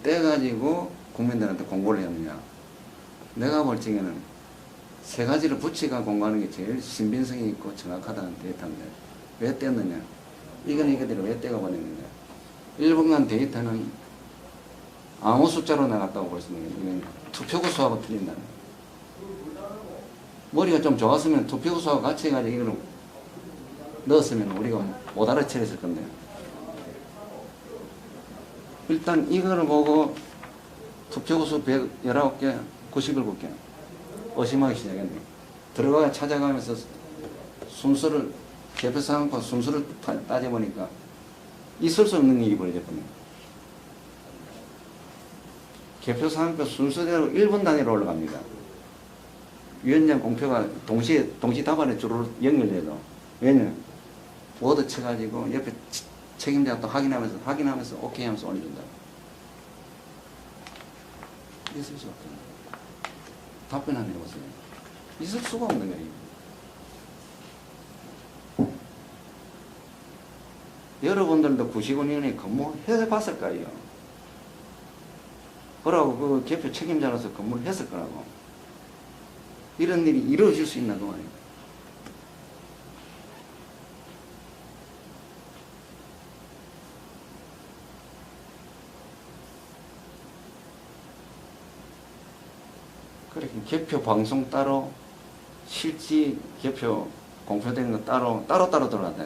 떼가지고 국민들한테 공고를 했느냐. 내가 볼 적에는 세 가지를 붙이가 공고하는 게 제일 신빙성이 있고 정확하다는 데이터인데 왜 뗐느냐. 이건 이거대로 왜 떼가 버렸느냐. 1분간 데이터는 아무 숫자로 나갔다고 볼 수 있는 게 이건 투표구 수하고 틀린다. 머리가 좀 좋았으면 투표구 수하고 같이 해가지고 이걸 넣었으면 우리가 못 알아채렸을 건데. 일단 이거를 보고 투표구 수 119개, 97개 의심하기 시작했네. 들어가 찾아가면서 순서를 개표 상황과 순서를 따져보니까 있을 수 없는 일이 벌어졌거든요. 개표 상황표 순서대로 1분 단위로 올라갑니다. 위원장 공표가 동시 답안에 주로 연결돼도 왜냐 워드 쳐가지고 옆에 책임자가 또 확인하면서 오케이 하면서 올려준다. 있을 수 없다. 답변 한번 해보세요. 있을 수가 없는 거예요. 여러분들도 99년에 근무해봤을 거예요. 그러고 그 개표 책임자로서 근무를 했을 거라고. 이런 일이 이루어질 수 있나 그 말이에요. 그렇게 개표 방송 따로 실지 개표 공표되는 거 따로 들어간다.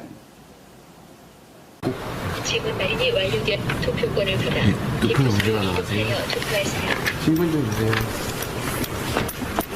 지문 날인이 완료된 투표권을 받아 투표 문제가 나가세요. 투표하세요. 신분 좀 주세요.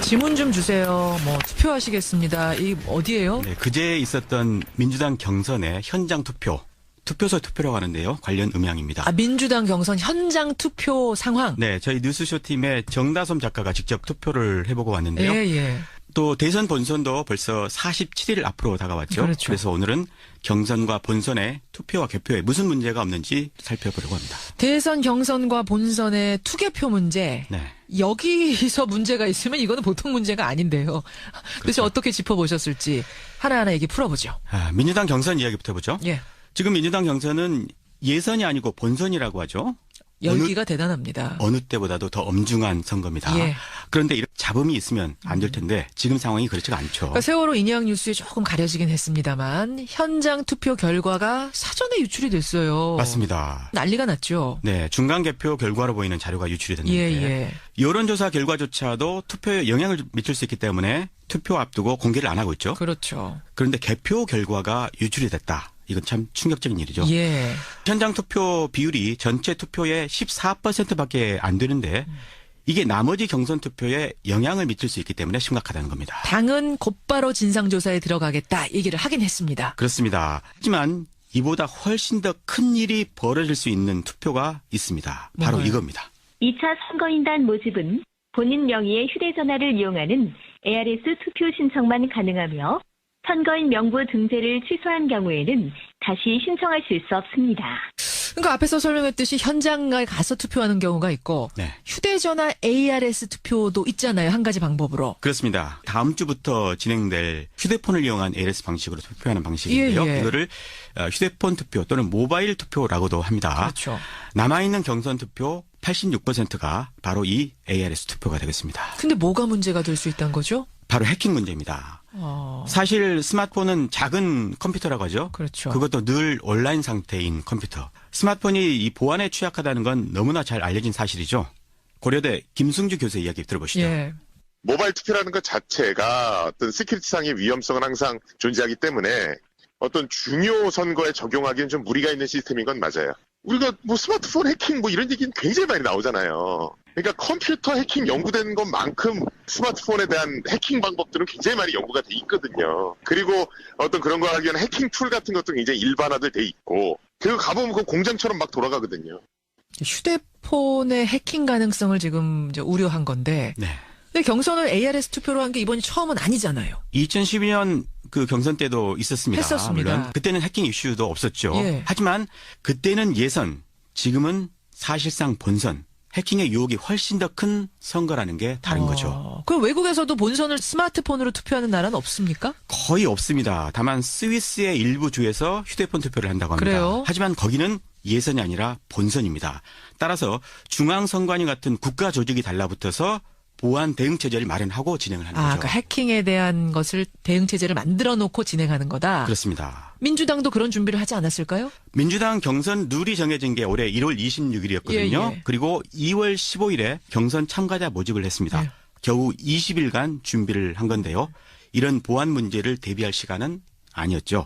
지문 좀 주세요. 뭐 투표하시겠습니다. 이 어디예요? 네, 그제 있었던 민주당 경선의 현장 투표소 투표라고 하는데요. 관련 음향입니다. 아, 민주당 경선 현장 투표 상황. 네, 저희 뉴스쇼 팀의 정다솜 작가가 직접 투표를 해보고 왔는데요. 예. 또 대선 본선도 벌써 47일 앞으로 다가왔죠. 그렇죠. 그래서 오늘은 경선과 본선의 투표와 개표에 무슨 문제가 없는지 살펴보려고 합니다. 대선 경선과 본선의 투개표 문제. 네. 여기서 문제가 있으면 이거는 보통 문제가 아닌데요. 도대체 그렇죠. 어떻게 짚어보셨을지 하나하나 얘기 풀어보죠. 민주당 경선 이야기부터 해보죠. 예. 지금 민주당 경선은 예선이 아니고 본선이라고 하죠. 열기가 대단합니다. 어느 때보다도 더 엄중한 선거입니다. 예. 그런데 이렇게 잡음이 있으면 안 될 텐데 지금 상황이 그렇지가 않죠. 그러니까 세월호 인양 뉴스에 조금 가려지긴 했습니다만 현장 투표 결과가 사전에 유출이 됐어요. 맞습니다. 난리가 났죠. 네, 중간 개표 결과로 보이는 자료가 유출이 됐는데 예. 여론조사 결과조차도 투표에 영향을 미칠 수 있기 때문에 투표 앞두고 공개를 안 하고 있죠. 그렇죠. 그런데 개표 결과가 유출이 됐다. 이건 참 충격적인 일이죠. 예. 현장 투표 비율이 전체 투표의 14%밖에 안 되는데 이게 나머지 경선 투표에 영향을 미칠 수 있기 때문에 심각하다는 겁니다. 당은 곧바로 진상조사에 들어가겠다 얘기를 하긴 했습니다. 그렇습니다. 하지만 이보다 훨씬 더 큰 일이 벌어질 수 있는 투표가 있습니다. 바로 뭔가요? 이겁니다. 2차 선거인단 모집은 본인 명의의 휴대전화를 이용하는 ARS 투표 신청만 가능하며 선거인 명부 등재를 취소한 경우에는 다시 신청하실 수 없습니다. 그러니까 앞에서 설명했듯이 현장에 가서 투표하는 경우가 있고 네. 휴대전화 ARS 투표도 있잖아요. 한 가지 방법으로. 그렇습니다. 다음 주부터 진행될 휴대폰을 이용한 ARS 방식으로 투표하는 방식인데요. 예. 이거를 휴대폰 투표 또는 모바일 투표라고도 합니다. 그렇죠. 남아있는 경선 투표 86%가 바로 이 ARS 투표가 되겠습니다. 근데 뭐가 문제가 될 수 있다는 거죠? 바로 해킹 문제입니다. 사실 스마트폰은 작은 컴퓨터라고 하죠. 그렇죠. 그것도 늘 온라인 상태인 컴퓨터. 스마트폰이 이 보안에 취약하다는 건 너무나 잘 알려진 사실이죠. 고려대 김승주 교수의 이야기 들어보시죠. 예. 모바일 투표라는 것 자체가 어떤 시큐리티상의 위험성은 항상 존재하기 때문에 어떤 중요 선거에 적용하기는 좀 무리가 있는 시스템인 건 맞아요. 우리가 뭐 스마트폰 해킹 뭐 이런 얘기는 굉장히 많이 나오잖아요. 그러니까 컴퓨터 해킹 연구된 것만큼 스마트폰에 대한 해킹 방법들은 굉장히 많이 연구가 돼 있거든요. 그리고 어떤 그런 거 하기 위한 해킹 툴 같은 것도 굉장히 일반화돼 있고 그리고 가보면 그 공장처럼 막 돌아가거든요. 휴대폰의 해킹 가능성을 지금 이제 우려한 건데 네. 근데 경선을 ARS 투표로 한 게 이번이 처음은 아니잖아요. 2012년 그 경선 때도 있었습니다. 했었습니다. 물론 그때는 해킹 이슈도 없었죠. 예. 하지만 그때는 예선, 지금은 사실상 본선. 해킹의 유혹이 훨씬 더 큰 선거라는 게 다른 거죠. 그럼 외국에서도 본선을 스마트폰으로 투표하는 나라는 없습니까? 거의 없습니다. 다만 스위스의 일부 주에서 휴대폰 투표를 한다고 합니다. 그래요? 하지만 거기는 예선이 아니라 본선입니다. 따라서 중앙선관위 같은 국가 조직이 달라붙어서 보안 대응 체제를 마련하고 진행을 하는 거죠. 그러니까 해킹에 대한 것을 대응 체제를 만들어 놓고 진행하는 거다. 그렇습니다. 민주당도 그런 준비를 하지 않았을까요? 민주당 경선 룰이 정해진 게 올해 1월 26일이었거든요. 예. 그리고 2월 15일에 경선 참가자 모집을 했습니다. 예. 겨우 20일간 준비를 한 건데요. 이런 보안 문제를 대비할 시간은 아니었죠.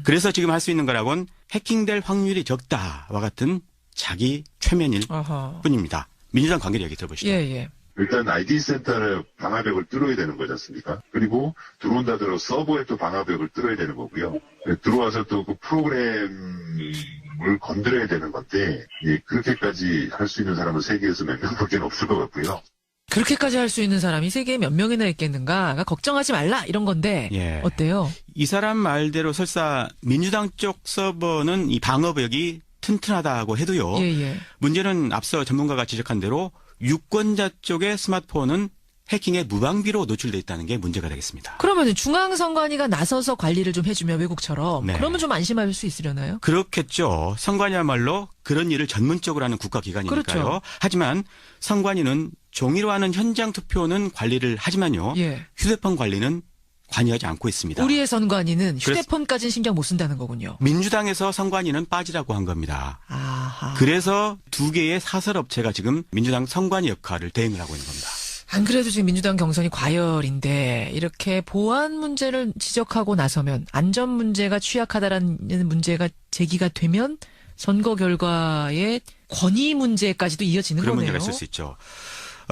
그래서 지금 할 수 있는 거라곤 해킹될 확률이 적다와 같은 자기 최면일 어허. 뿐입니다. 민주당 관계 얘기 들어보시죠. 예. 일단 ID 센터를 방화벽을 뚫어야 되는 거지 않습니까? 그리고 들어온다 들어 서버에 또 방화벽을 뚫어야 되는 거고요. 들어와서 또 그 프로그램을 건드려야 되는 건데 그렇게까지 할 수 있는 사람은 세계에서 몇 명밖에 없을 것 같고요. 그렇게까지 할 수 있는 사람이 세계에 몇 명이나 있겠는가? 그러니까 걱정하지 말라 이런 건데 예. 어때요? 이 사람 말대로 설사 민주당 쪽 서버는 이 방어벽이 튼튼하다고 해도요. 예. 문제는 앞서 전문가가 지적한 대로 유권자 쪽의 스마트폰은 해킹에 무방비로 노출돼 있다는 게 문제가 되겠습니다. 그러면 중앙선관위가 나서서 관리를 좀 해주면 외국처럼 네. 그러면 좀 안심할 수 있으려나요? 그렇겠죠. 선관위야말로 그런 일을 전문적으로 하는 국가기관이니까요. 그렇죠. 하지만 선관위는 종이로 하는 현장 투표는 관리를 하지만요. 예. 휴대폰 관리는 관여하지 않고 있습니다. 우리의 선관위는 휴대폰까지는 신경 못 쓴다는 거군요. 민주당에서 선관위는 빠지라고 한 겁니다. 아하. 그래서 두 개의 사설업체가 지금 민주당 선관위 역할을 대행을 하고 있는 겁니다. 안 그래도 지금 민주당 경선이 과열인데 이렇게 보안 문제를 지적하고 나서면 안전 문제가 취약하다라는 문제가 제기가 되면 선거 결과의 권위 문제까지도 이어지는 그런 거네요. 문제가 있을 수 있죠.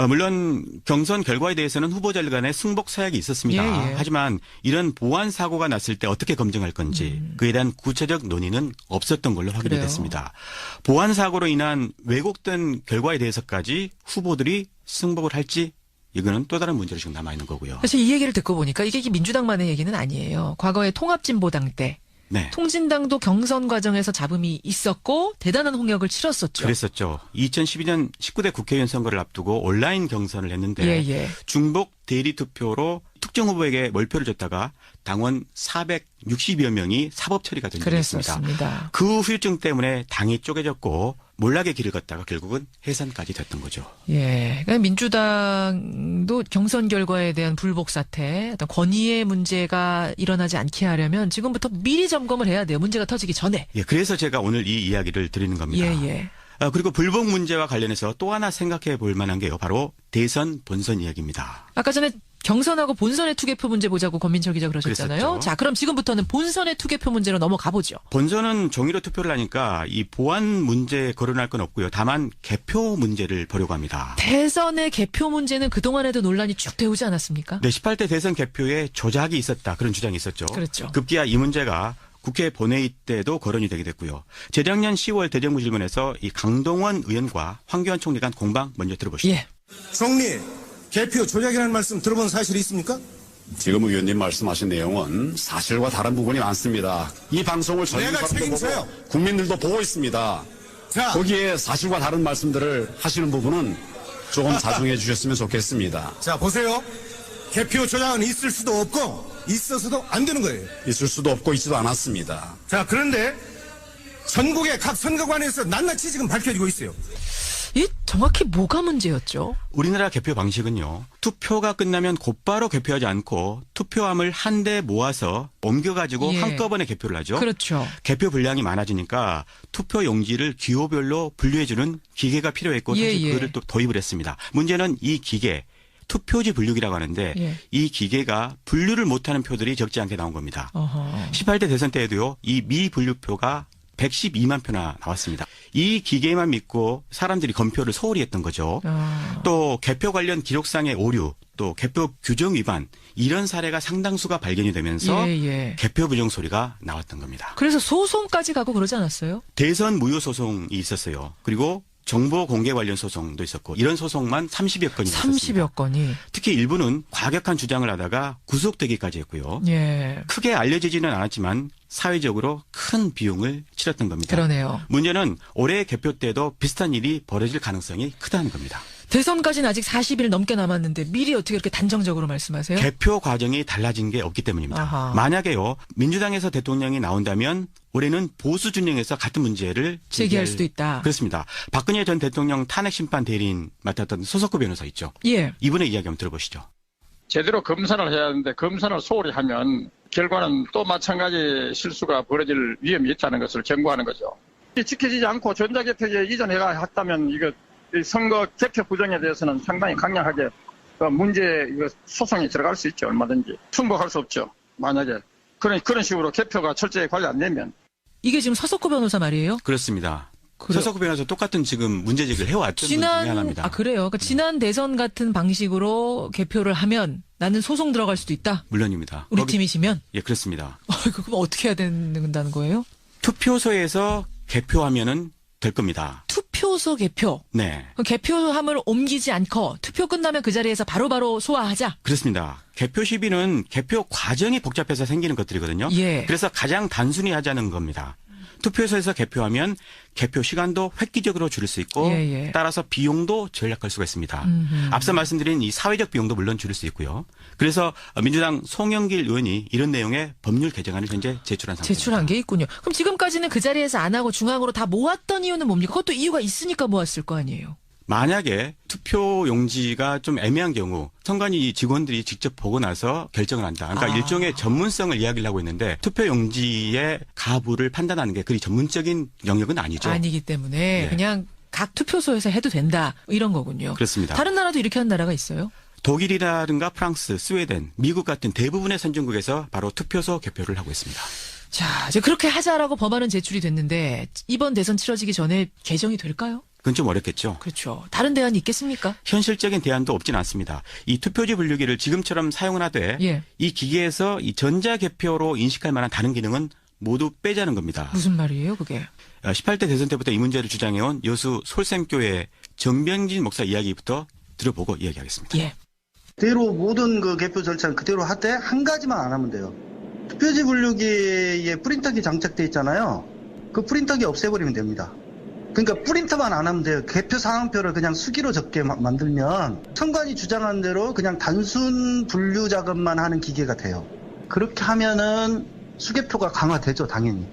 물론 경선 결과에 대해서는 후보자들 간에 승복 사약이 있었습니다. 예. 하지만 이런 보안 사고가 났을 때 어떻게 검증할 건지 그에 대한 구체적 논의는 없었던 걸로 확인이 그래요. 됐습니다. 보안 사고로 인한 왜곡된 결과에 대해서까지 후보들이 승복을 할지 이거는 또 다른 문제로 지금 남아있는 거고요. 사실 이 얘기를 듣고 보니까 이게 민주당만의 얘기는 아니에요. 과거에 통합진보당 때 네. 통진당도 경선 과정에서 잡음이 있었고 대단한 홍역을 치렀었죠. 그랬었죠. 2012년 19대 국회의원 선거를 앞두고 온라인 경선을 했는데 예. 중복 대리 투표로 특정 후보에게 몰표를 줬다가 당원 460여 명이 사법 처리가 된 적이 있습니다. 그랬었습니다. 그 후유증 때문에 당이 쪼개졌고 몰락의 길을 걷다가 결국은 해산까지 됐던 거죠. 예. 그러니까 민주당도 경선 결과에 대한 불복 사태, 어떤 권위의 문제가 일어나지 않게 하려면 지금부터 미리 점검을 해야 돼요. 문제가 터지기 전에. 예, 그래서 제가 오늘 이 이야기를 드리는 겁니다. 예. 그리고 불복 문제와 관련해서 또 하나 생각해 볼 만한 게요. 바로 대선 본선 이야기입니다. 아까 전에 경선하고 본선의 투개표 문제 보자고 권민철 기자 그러셨잖아요. 그랬었죠. 자, 그럼 지금부터는 본선의 투개표 문제로 넘어가 보죠. 본선은 종이로 투표를 하니까 이 보안 문제에 거론할 건 없고요. 다만 개표 문제를 보려고 합니다. 대선의 개표 문제는 그동안에도 논란이 쭉 되오지 않았습니까? 네, 18대 대선 개표에 조작이 있었다. 그런 주장이 있었죠. 그렇죠. 급기야 이 문제가 국회 본회의 때도 거론이 되게 됐고요. 재작년 10월 대정부 질문에서 이 강동원 의원과 황교안 총리 간 공방 먼저 들어보시죠. 예. 총리, 개표 조작이라는 말씀 들어본 사실이 있습니까? 지금 의원님 말씀하신 내용은 사실과 다른 부분이 많습니다. 이 방송을 전 내가 사람도 책임져요. 보고 국민들도 보고 있습니다. 자, 거기에 사실과 다른 말씀들을 하시는 부분은 조금 자중해 주셨으면 좋겠습니다. 자 보세요. 개표 조작은 있을 수도 없고 있어서도 안 되는 거예요. 있을 수도 없고 있지도 않았습니다. 자, 그런데 전국의 각 선거관에서 낱낱이 지금 밝혀지고 있어요. 이 정확히 뭐가 문제였죠? 우리나라 개표 방식은요. 투표가 끝나면 곧바로 개표하지 않고 투표함을 한데 모아서 옮겨가지고 예. 한꺼번에 개표를 하죠. 그렇죠. 개표 분량이 많아지니까 투표 용지를 기호별로 분류해주는 기계가 필요했고 사실 예. 그거를 또 도입을 했습니다. 문제는 이 기계 투표지 분류기라고 하는데 예. 이 기계가 분류를 못하는 표들이 적지 않게 나온 겁니다. 어허. 18대 대선 때에도요. 이 미분류표가 112만 표나 나왔습니다. 이 기계만 믿고 사람들이 검표를 소홀히 했던 거죠. 또 개표 관련 기록상의 오류, 또 개표 규정 위반 이런 사례가 상당수가 발견이 되면서 예. 개표 부정 소리가 나왔던 겁니다. 그래서 소송까지 가고 그러지 않았어요? 대선 무효 소송이 있었어요. 그리고 정보 공개 관련 소송도 있었고 이런 소송만 30여 건이 있었습니다. 30여 건이. 특히 일부는 과격한 주장을 하다가 구속되기까지 했고요. 예. 크게 알려지지는 않았지만 사회적으로 큰 비용을 치렀던 겁니다. 그러네요. 문제는 올해 개표 때도 비슷한 일이 벌어질 가능성이 크다는 겁니다. 대선까지는 아직 40일 넘게 남았는데 미리 어떻게 이렇게 단정적으로 말씀하세요? 개표 과정이 달라진 게 없기 때문입니다. 아하. 만약에요. 민주당에서 대통령이 나온다면 올해는 보수 진영에서 같은 문제를 제기할 수도 있다. 그렇습니다. 박근혜 전 대통령 탄핵 심판 대리인 맡았던 소석구 변호사 있죠. 예. 이분의 이야기 한번 들어보시죠. 제대로 검사를 해야 하는데 검사를 소홀히 하면 결과는 또 마찬가지 실수가 벌어질 위험이 있다는 것을 경고하는 거죠. 지켜지지 않고 전자개표제 이전해가 했다면 이거 선거 개표 부정에 대해서는 상당히 강력하게 문제 소송이 들어갈 수 있죠. 얼마든지. 승복할 수 없죠. 만약에 그런 식으로 개표가 철저히 관리 안 되면. 이게 지금 서석구 변호사 말이에요? 그렇습니다. 그래요? 서석구 변호사 똑같은 지금 문제 제기를 해왔던 분 중에 하나입니다. 그래요? 그러니까 지난 대선 같은 방식으로 개표를 하면 나는 소송 들어갈 수도 있다? 물론입니다. 우리 팀이시면? 예, 그렇습니다. 그럼 어떻게 해야 된다는 거예요? 투표소에서 개표하면은 될 겁니다. 투표소 개표? 네. 그럼 개표함을 옮기지 않고 투표 끝나면 그 자리에서 바로바로 소화하자? 그렇습니다. 개표 시비는 개표 과정이 복잡해서 생기는 것들이거든요. 예. 그래서 가장 단순히 하자는 겁니다. 투표소에서 개표하면 개표 시간도 획기적으로 줄일 수 있고 예. 따라서 비용도 절약할 수가 있습니다. 앞서 말씀드린 이 사회적 비용도 물론 줄일 수 있고요. 그래서 민주당 송영길 의원이 이런 내용의 법률 개정안을 현재 제출한 상태입니다. 제출한 게 있군요. 그럼 지금까지는 그 자리에서 안 하고 중앙으로 다 모았던 이유는 뭡니까? 그것도 이유가 있으니까 모았을 거 아니에요. 만약에 투표 용지가 좀 애매한 경우 선관위 직원들이 직접 보고 나서 결정을 한다. 그러니까 일종의 전문성을 이야기를 하고 있는데 투표 용지의 가부를 판단하는 게 그리 전문적인 영역은 아니죠. 아니기 때문에 그냥 각 투표소에서 해도 된다. 이런 거군요. 그렇습니다. 다른 나라도 이렇게 한 나라가 있어요? 독일이라든가 프랑스, 스웨덴, 미국 같은 대부분의 선진국에서 바로 투표소 개표를 하고 있습니다. 자, 이제 그렇게 하자라고 법안은 제출이 됐는데 이번 대선 치러지기 전에 개정이 될까요? 그건 좀 어렵겠죠. 그렇죠. 다른 대안이 있겠습니까? 현실적인 대안도 없진 않습니다. 이 투표지 분류기를 지금처럼 사용을 하되 이 기계에서 이 전자개표로 인식할 만한 다른 기능은 모두 빼자는 겁니다. 무슨 말이에요, 그게? 18대 대선 때부터 이 문제를 주장해온 여수 솔샘교회 정병진 목사 이야기부터 들어보고 이야기하겠습니다. 예. 그대로 모든 그 개표 절차는 그대로 하되 한 가지만 안 하면 돼요. 투표지 분류기에 프린터기 장착돼 있잖아요. 그 프린터기 없애버리면 됩니다. 그러니까 프린터만 안 하면 돼요. 개표 상황표를 그냥 수기로 적게 만들면 선관위 주장한 대로 그냥 단순 분류 작업만 하는 기계가 돼요. 그렇게 하면은 수개표가 강화되죠, 당연히.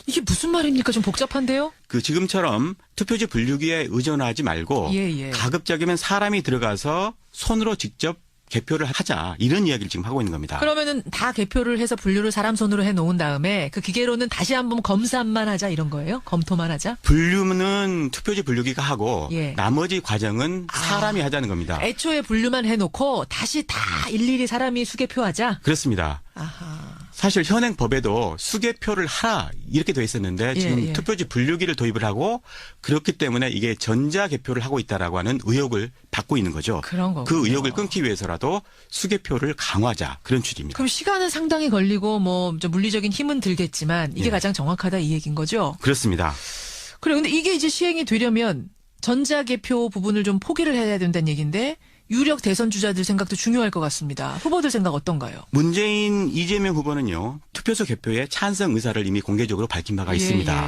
이게 무슨 말입니까? 좀 복잡한데요? 그 지금처럼 투표지 분류기에 의존하지 말고 가급적이면 사람이 들어가서 손으로 직접 개표를 하자 이런 이야기를 지금 하고 있는 겁니다. 그러면은 다 개표를 해서 분류를 사람 손으로 해놓은 다음에 그 기계로는 다시 한번 검사만 하자 이런 거예요? 검토만 하자? 분류는 투표지 분류기가 하고 나머지 과정은 사람이 하자는 겁니다. 애초에 분류만 해놓고 다시 다 일일이 사람이 수개표하자? 그렇습니다. 사실 현행 법에도 수개표를 하라 이렇게 돼 있었는데 지금 투표지 분류기를 도입을 하고 그렇기 때문에 이게 전자개표를 하고 있다라고 하는 의혹을 받고 있는 거죠. 그런 거군요. 그 의혹을 끊기 위해서라도 수개표를 강화하자 그런 취지입니다. 그럼 시간은 상당히 걸리고 뭐 좀 물리적인 힘은 들겠지만 이게 가장 정확하다 이 얘기인 거죠? 그렇습니다. 그래 근데 이게 이제 시행이 되려면 전자개표 부분을 좀 포기를 해야 된다는 얘기인데 유력 대선 주자들 생각도 중요할 것 같습니다. 후보들 생각 어떤가요? 문재인 이재명 후보는요. 투표소 개표에 찬성 의사를 이미 공개적으로 밝힌 바가 있습니다.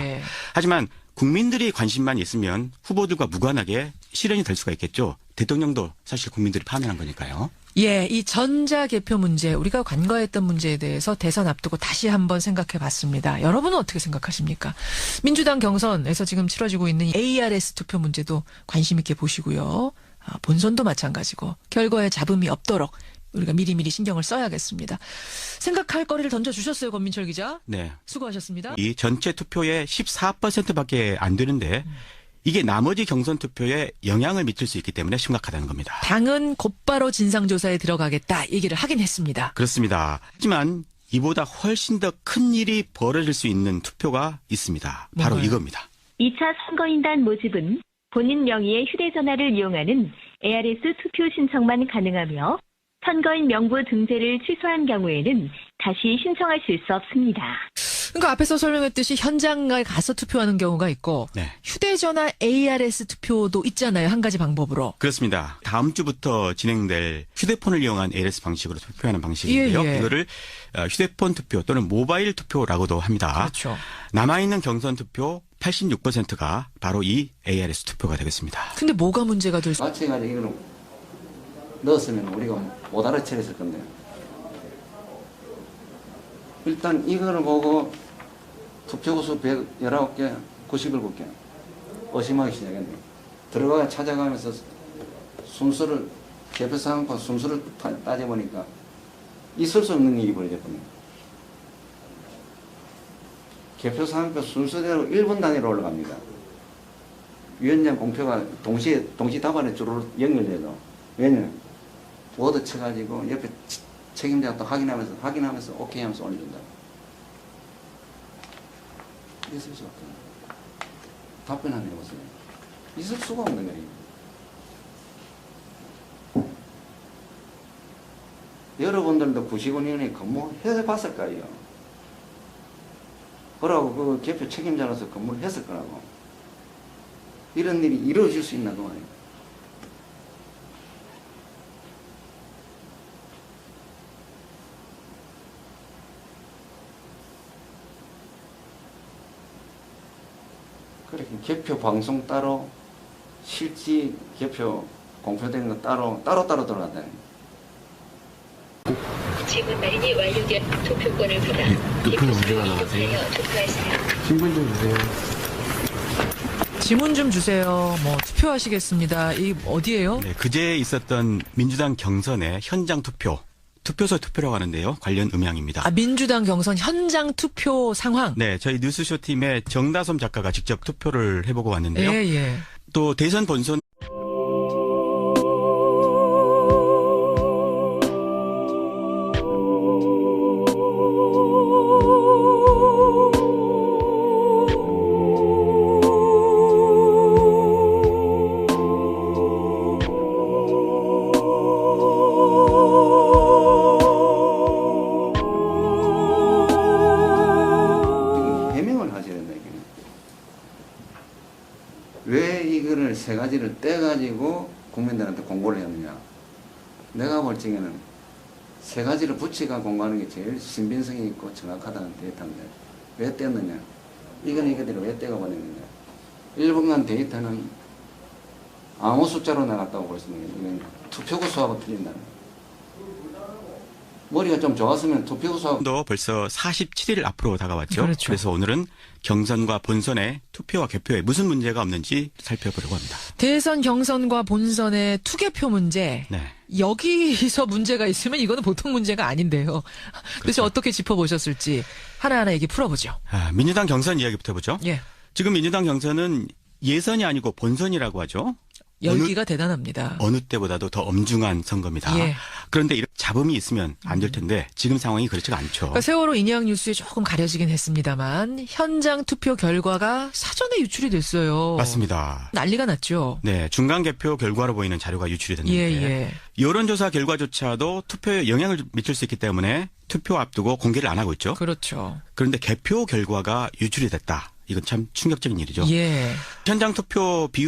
하지만 국민들이 관심만 있으면 후보들과 무관하게 실현이 될 수가 있겠죠. 대통령도 사실 국민들이 파면한 거니까요. 이 전자개표 문제 우리가 간과했던 문제에 대해서 대선 앞두고 다시 한번 생각해 봤습니다. 여러분은 어떻게 생각하십니까? 민주당 경선에서 지금 치러지고 있는 ARS 투표 문제도 관심 있게 보시고요. 본선도 마찬가지고 결과에 잡음이 없도록 우리가 미리미리 신경을 써야겠습니다. 생각할 거리를 던져주셨어요, 권민철 기자. 네. 수고하셨습니다. 이 전체 투표의 14%밖에 안 되는데 이게 나머지 경선 투표에 영향을 미칠 수 있기 때문에 심각하다는 겁니다. 당은 곧바로 진상조사에 들어가겠다 얘기를 하긴 했습니다. 그렇습니다. 하지만 이보다 훨씬 더 큰 일이 벌어질 수 있는 투표가 있습니다. 바로 뭔가요? 이겁니다. 2차 선거인단 모집은 본인 명의의 휴대전화를 이용하는 ARS 투표 신청만 가능하며 선거인 명부 등재를 취소한 경우에는 다시 신청하실 수 없습니다. 그러니까 앞에서 설명했듯이 현장에 가서 투표하는 경우가 있고 휴대전화 ARS 투표도 있잖아요. 한 가지 방법으로. 그렇습니다. 다음 주부터 진행될 휴대폰을 이용한 ARS 방식으로 투표하는 방식인데요. 이거를 휴대폰 투표 또는 모바일 투표라고도 합니다. 그렇죠. 남아있는 경선 투표 86%가 바로 이 ARS 투표가 되겠습니다. 근데 뭐가 문제가 될 수? 마찬가지로 이거는 넣었으면 우리가 못 알아차렸을 건데 일단 이거를 보고 투표구수 119개, 97개. 의심하기 시작했네. 들어가 찾아가면서 순서를, 개표 상황과 순서를 따져보니까 있을 수 없는 일이 벌어졌거든요. 개표 상황표 순서대로 1분 단위로 올라갑니다. 위원장 공표가 동시 답안에 주로 연결돼도, 왜냐면 워드 쳐가지고 옆에 책임자가 또 확인하면서 오케이 하면서 올려준다. 있을 수 없다. 답변 한번 해보세요. 있을 수가 없는 거예요. 여러분들도 구시군위원회 근무해봤을 거예요. 그러고 그 개표 책임자로서 근무를 했을 거라고. 이런 일이 이루어질 수 있나 그 말이에요. 그렇게 개표 방송 따로, 실지 개표 공표된 거 따로 들어간다는 거예요. 지문 발인이 완료된 투표권을 받아 투표 문제가 나와서요. 투표하세요. 신분 좀 주세요. 지문 좀 주세요. 뭐 투표하시겠습니다. 이 어디예요? 네, 그제 있었던 민주당 경선의 현장 투표소 투표라고 하는데요. 관련 음향입니다. 아, 민주당 경선 현장 투표 상황. 네, 저희 뉴스쇼 팀의 정다솜 작가가 직접 투표를 해보고 왔는데요. 예. 또 대선 본선 왜 이거를 세 가지를 떼가지고 국민들한테 공고를 했느냐. 내가 볼 적에는 세 가지를 붙이가 공고하는 게 제일 신빙성이 있고 정확하다는 데이터인데 왜 뗐느냐. 이건 이거대로 왜 떼가버렸느냐. 1분간 데이터는 아무 숫자로 나갔다고 볼 수 있는 게 이건 투표구수하고 틀린다는 거예요. 머리가 좀 좋았으면 투표구수하고 도 벌써 47일 앞으로 다가왔죠. 그렇죠. 그래서 오늘은 경선과 본선의 투표와 개표에 무슨 문제가 없는지 살펴보려고 합니다. 대선 경선과 본선의 투개표 문제. 네. 여기서 문제가 있으면 이거는 보통 문제가 아닌데요. 도대체 그렇죠. 어떻게 짚어보셨을지 하나하나 얘기 풀어보죠. 민주당 경선 이야기부터 해보죠. 예. 지금 민주당 경선은 예선이 아니고 본선이라고 하죠. 열기가 대단합니다. 어느 때보다도 더 엄중한 선거입니다. 예. 그런데 이렇게 잡음이 있으면 안 될 텐데 지금 상황이 그렇지가 않죠. 그러니까 세월호 인양 뉴스에 조금 가려지긴 했습니다만 현장 투표 결과가 사전에 유출이 됐어요. 맞습니다. 난리가 났죠. 네, 중간 개표 결과로 보이는 자료가 유출이 됐는데 예. 여론조사 결과조차도 투표에 영향을 미칠 수 있기 때문에 투표 앞두고 공개를 안 하고 있죠. 그렇죠. 그런데 개표 결과가 유출이 됐다. 이건 참 충격적인 일이죠. 예. 현장 투표 비율이